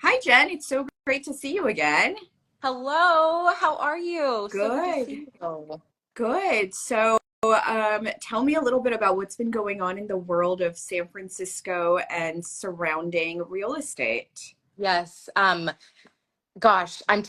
Hi, Jen. It's so great to see you again. Hello, how are you? So good to Good, see you. good. Tell me a little bit about what's been going on in the world of San Francisco and surrounding real estate. Yes, gosh, I'm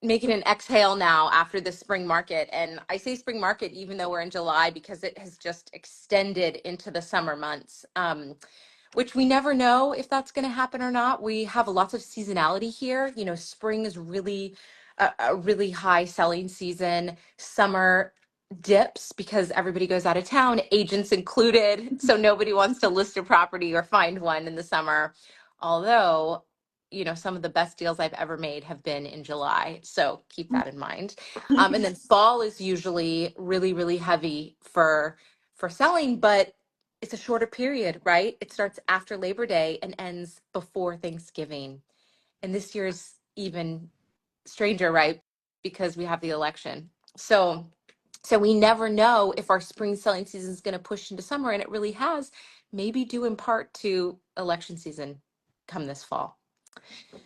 making an exhale now after the spring market. And I say spring market even though we're in July because it has just extended into the summer months, which we never know if that's going to happen or not. We have lots of seasonality here. You know, spring is really a really high selling season. Summer dips because everybody goes out of town, agents included. So nobody wants to list a property or find one in the summer. Although, some of the best deals I've ever made have been in July. So keep that in mind. And then fall is usually really, really heavy for selling, but it's a shorter period, right? It starts after Labor Day and ends before Thanksgiving. And this year is even stranger, right? Because we have the election. So we never know if our spring selling season is going to push into summer, and it really has, maybe due in part to election season come this fall.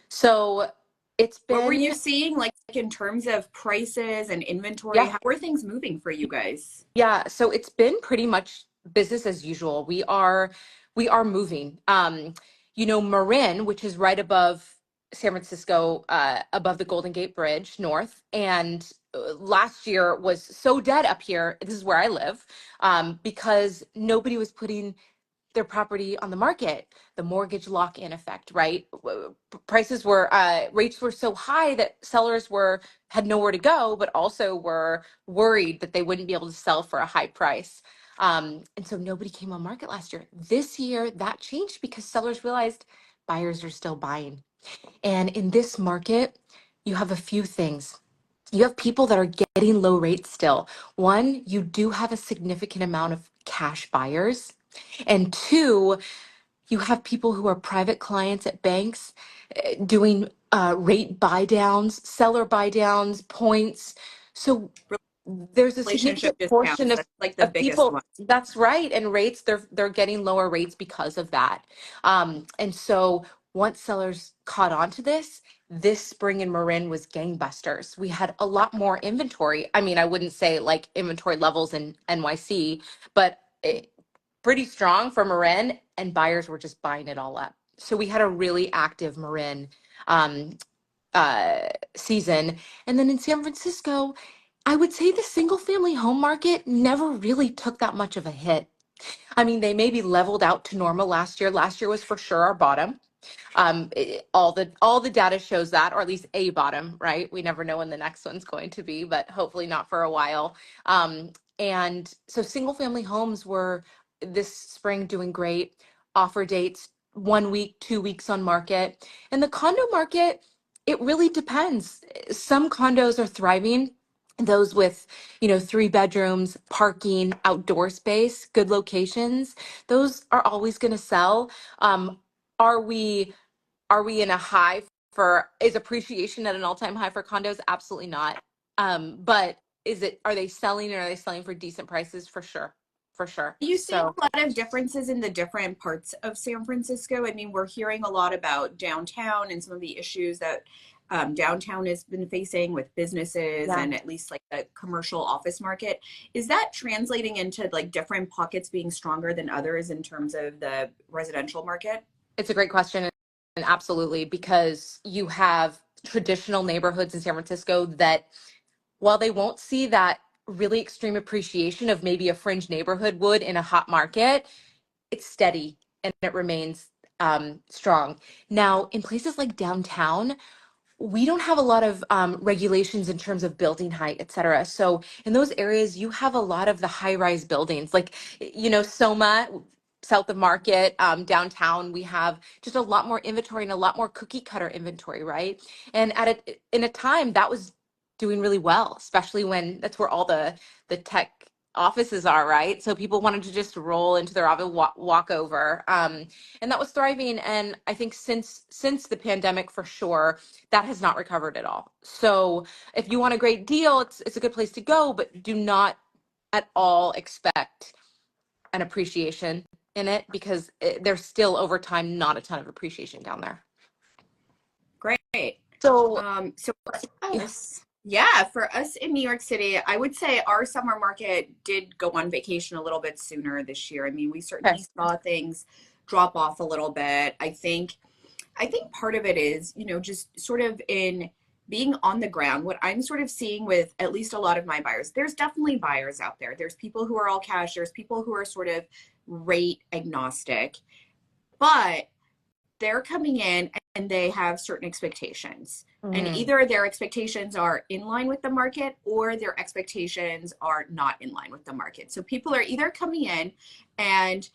So it's What were you been, seeing like in terms of prices and inventory? yeah, How were things moving for you guys? yeah. So it's been pretty much business as usual. We are moving. Marin, which is right above San Francisco, above the Golden Gate Bridge north, and last year was so dead up here. This is where I live, because nobody was putting their property on the market. The mortgage lock-in effect, right? Prices were rates were so high that sellers were had nowhere to go, but also were worried that they wouldn't be able to sell for a high price. And so nobody came on market last year. This year that changed because sellers realized buyers are still buying. And in this market, you have a few things. You have people that are getting low rates still. One, you do have a significant amount of cash buyers. And two, you have people who are private clients at banks doing rate buy downs, seller buy downs, points. So there's a Relationship significant portion discounts, of that's like the of biggest people one. that's right, and rates they're getting lower rates because of that. And so once sellers caught on to this spring in Marin was gangbusters. We had a lot more inventory. I mean, I wouldn't say like inventory levels in NYC, but pretty strong for Marin, and buyers were just buying it all up. So we had a really active Marin um, season. And then in San Francisco, I would say the single family home market never really took that much of a hit. I mean, they maybe leveled out to normal last year. Last year was for sure our bottom. All the data shows that, or at least a bottom, right? We never know when the next one's going to be, but hopefully not for a while. And so single family homes were this spring doing great. Offer dates 1 week, 2 weeks on market. And the condo market, it really depends. Some condos are thriving. Those with, 3 bedrooms, parking, outdoor space, good locations, those are always going to sell. Are we are we in a high for is appreciation at an all-time high for condos? Absolutely not. But are they selling, and are they selling for decent prices? For sure. For sure. Are you seeing So a lot of differences in the different parts of San Francisco? I mean, we're hearing a lot about downtown and some of the issues that downtown has been facing with businesses yeah, and at least like the commercial office market. Is that translating into like different pockets being stronger than others in terms of the residential market? it's a great question. And absolutely, because you have traditional neighborhoods in San Francisco that, while they won't see that really extreme appreciation of maybe a fringe neighborhood would in a hot market, it's steady and it remains strong. Now, in places like downtown, we don't have a lot of regulations in terms of building height, et cetera. So in those areas, you have a lot of the high-rise buildings, like, Soma, south of Market, downtown, we have just a lot more inventory and a lot more cookie cutter inventory, right? And in a time that was doing really well, especially when that's where all the tech offices are, right? So people wanted to just roll into their office, walk over, and that was thriving. And I think since the pandemic, for sure, that has not recovered at all. So if you want a great deal, it's a good place to go, but do not at all expect an appreciation in it, because there's still over time not a ton of appreciation down there. Great. So, So for yeah, us, yeah, for us in New York City, I would say our summer market did go on vacation a little bit sooner this year. I mean, we okay. certainly saw things drop off a little bit. I think part of it is, just sort of in being on the ground, what I'm sort of seeing with at least a lot of my buyers, there's definitely buyers out there. There's people who are all cash, there's people who are sort of rate agnostic, but they're coming in and they have certain expectations. And Mm, either their expectations are in line with the market or their expectations are not in line with the market. So people are either coming in and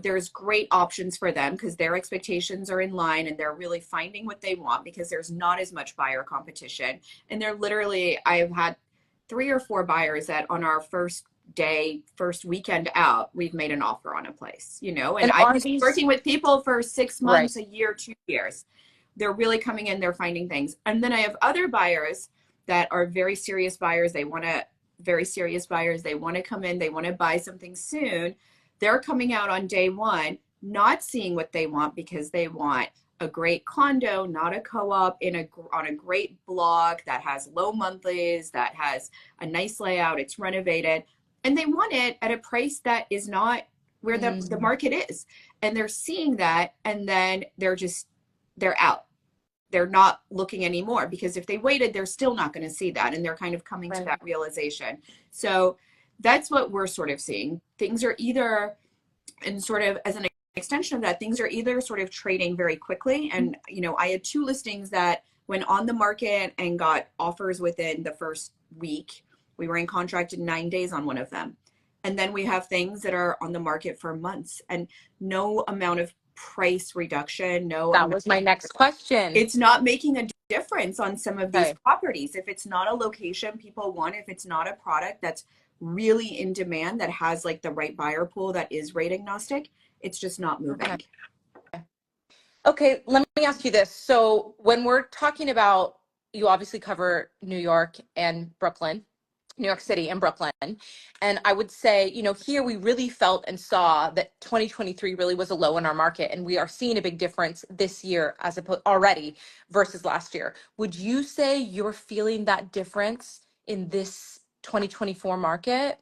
there's great options for them because their expectations are in line and they're really finding what they want because there's not as much buyer competition. And they're literally, I've had 3 or 4 buyers that on our first day, first weekend out, we've made an offer on a place, and and I've are been these working with people for 6 months, right? a year, 2 years. They're really coming in, they're finding things. And then I have other buyers that are very serious buyers. Very serious buyers. They want to come in, they want to buy something soon. They're coming out on day one, not seeing what they want because they want a great condo, not a co-op on a great block that has low monthlies, that has a nice layout, it's renovated, and they want it at a price that is not where the Mm, market is. And they're seeing that and then they're out. They're not looking anymore because if they waited, they're still not going to see that. And they're kind of coming to right. that realization. So that's what we're sort of seeing. Things are either, and sort of as an extension of that, things are either sort of trading very quickly. And, I had 2 listings that went on the market and got offers within the first week. We were in contract in 9 days on one of them. And then we have things that are on the market for months and no amount of price reduction, no That amount, was my next question. it's not making a difference on some of these Okay. properties. If it's not a location people want, if it's not a product that's really in demand that has like the right buyer pool that is rate agnostic, it's just not Okay. moving. Okay, let me ask you this. So when we're talking about, you obviously cover New York and Brooklyn, New York City and Brooklyn. And I would say, here we really felt and saw that 2023 really was a low in our market. And we are seeing a big difference this year as opposed already versus last year. Would you say you're feeling that difference in this 2024 market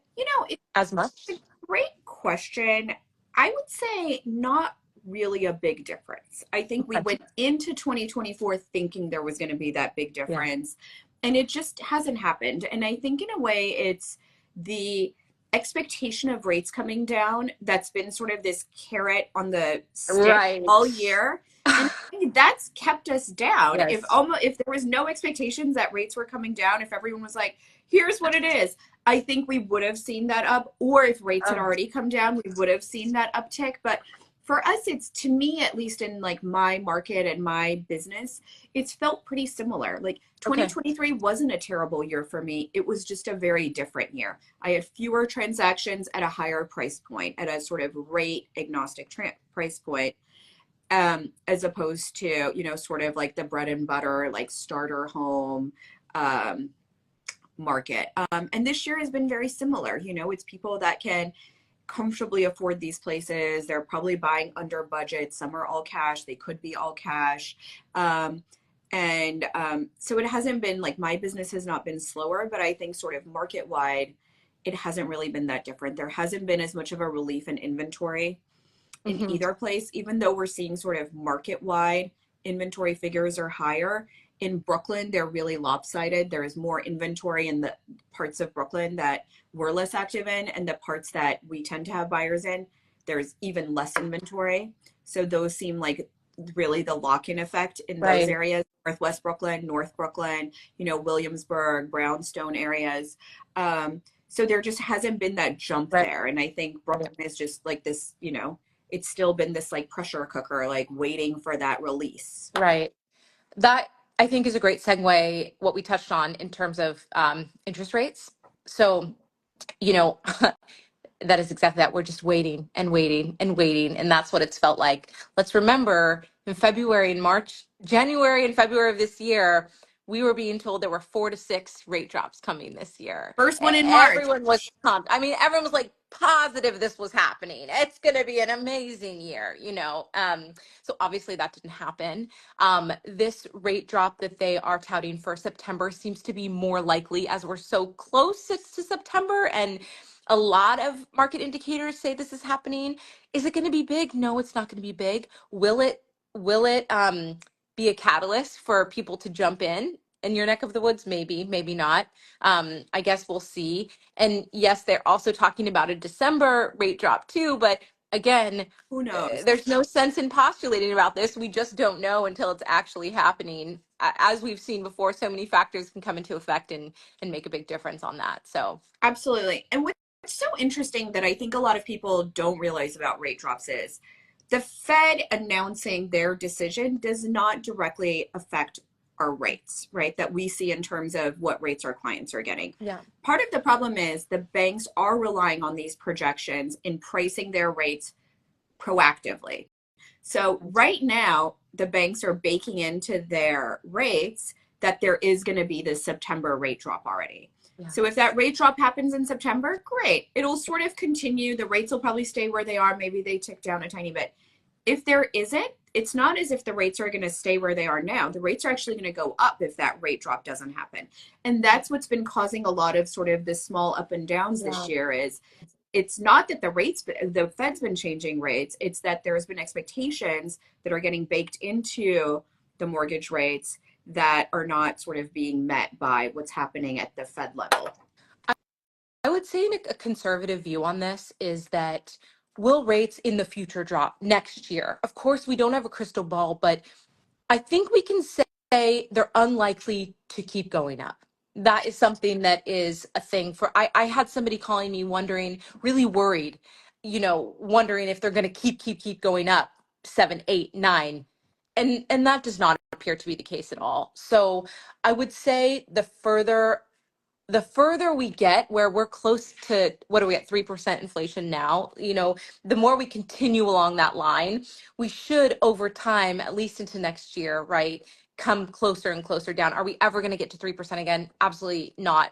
It's as a much? great question. I would say not really a big difference. I think we Okay. went into 2024 thinking there was going to be that big Yeah. difference, and it just hasn't happened. And I think, in a way, it's the expectation of rates coming down that's been sort of this carrot on the stick Right. all year. And I think that's kept us down. Yes. If there was no expectations that rates were coming down, if everyone was like, here's what it is, I think we would have seen that up, or if rates had Oh, already come down, we would have seen that uptick. But for us, it's, to me, at least in like my market and my business, it's felt pretty similar. Like okay. 2023 wasn't a terrible year for me. It was just a very different year. I had fewer transactions at a higher price point, at a sort of rate agnostic price point, as opposed to, sort of like the bread and butter, like starter home, um, market. And this year has been very similar. It's people that can comfortably afford these places. They're probably buying under budget. Some are all cash. They could be all cash. And so it hasn't been like, my business has not been slower, but I think sort of market wide, it hasn't really been that different. There hasn't been as much of a relief in inventory in Hmm. either place, even though we're seeing sort of market wide inventory figures are higher. In Brooklyn, they're really lopsided. There is more inventory in the parts of Brooklyn that we're less active in, and the parts that we tend to have buyers in, there's even less inventory. So those seem like really the lock-in effect in those Right. areas: Northwest Brooklyn, North Brooklyn, Williamsburg, Brownstone areas. So there just hasn't been that jump Right. there. And I think Brooklyn is just like this, it's still been this like pressure cooker, like waiting for that release. Right. That I think is a great segue, what we touched on in terms of interest rates. So, you know, that is exactly that. We're just waiting and waiting and waiting. And that's what it's felt like. Let's remember in February and March, January and February of this year, we were being told there were 4 to 6 rate drops coming this year. First one in March. Everyone was pumped. I mean, everyone was like positive this was happening. It's going to be an amazing year, you know. So obviously that didn't happen. This rate drop that they are touting for September seems to be more likely as we're so close to September, and a lot of market indicators say this is happening. Is it going to be big? No, it's not going to be big. Will it be a catalyst for people to jump in your neck of the woods? Maybe, maybe not. I guess we'll see. And yes, they're also talking about a December rate drop too, but again, Who knows? there's no sense in postulating about this. We just don't know until it's actually happening. As we've seen before, so many factors can come into effect and make a big difference on that. So Absolutely. And what's so interesting that I think a lot of people don't realize about rate drops is the Fed announcing their decision does not directly affect our rates, right? That we see in terms of what rates our clients are getting. yeah, Part of the problem is the banks are relying on these projections in pricing their rates proactively. So right now, the banks are baking into their rates that there is going to be this September rate drop already. yeah, So if that rate drop happens in September, great. It'll sort of continue. The rates will probably stay where they are. Maybe they tick down a tiny bit. If there isn't, it's not as if the rates are going to stay where they are now. The rates are actually going to go up if that rate drop doesn't happen. And that's what's been causing a lot of sort of the small up and downs this yeah. year is it's not that the Fed's been changing rates. It's that there's been expectations that are getting baked into the mortgage rates that are not sort of being met by what's happening at the Fed level. I would say a conservative view on this is that will rates in the future drop next year? Of course, we don't have a crystal ball, but I think we can say they're unlikely to keep going up. That is something that is a thing for, I had somebody calling me wondering, really worried, you know, wondering if they're going to keep going up 7, 8, 9. And that does not appear to be the case at all. So I would say the further we get where we're close to, what are we at, 3% inflation now, you know, the more we continue along that line, we should over time, at least into next year, right, come closer and closer down. Are we ever going to get to 3% again? Absolutely not.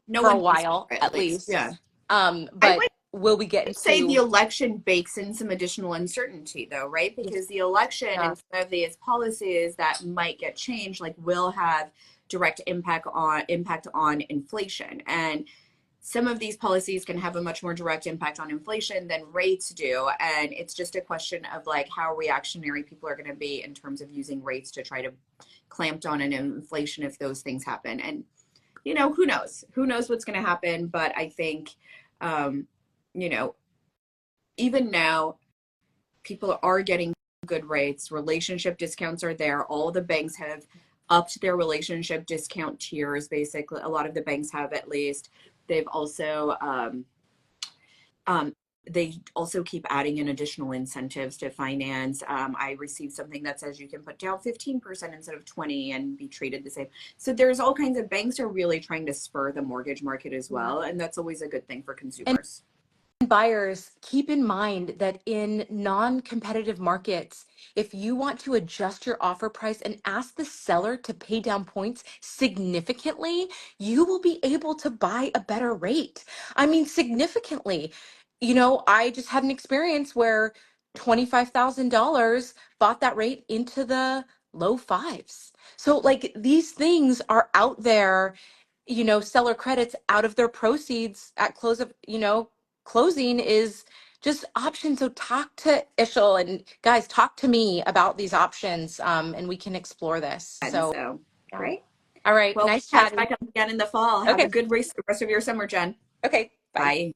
No For a one thinks while, it, at least. least. Yeah. I But will we get would say the into, election bakes in some additional uncertainty though, right? Because the election yeah, and some of these policies that might get changed, like will have direct impact on inflation. And some of these policies can have a much more direct impact on inflation than rates do. And it's just a question of like how reactionary people are going to be in terms of using rates to try to clamp down on inflation if those things happen. And, you know, who knows? Who knows what's going to happen? But I think, you know, even now, people are getting good rates. Relationship discounts are there. All the banks have upped their relationship discount tiers. Basically, a lot of the banks have at least. They've also they also keep adding in additional incentives to finance. I received something that says you can put down 15% instead of 20 and be treated the same. So there's all kinds of banks are really trying to spur the mortgage market as well, and that's always a good thing for consumers. buyers, keep in mind that in non-competitive markets, if you want to adjust your offer price and ask the seller to pay down points significantly, you will be able to buy a better rate. I mean, significantly. You know, I just had an experience where $25,000 bought that rate into the low fives. So, like, these things are out there, you know, seller credits out of their proceeds at close of, you know, closing is just options. So talk to Ishel, and guys, talk to me about these options, and we can explore this. And So, so yeah. great. All right. Well, Nice catch chatting. back up again in the fall. Have a Okay. good rest of your summer, Jen. Okay. Bye. Bye.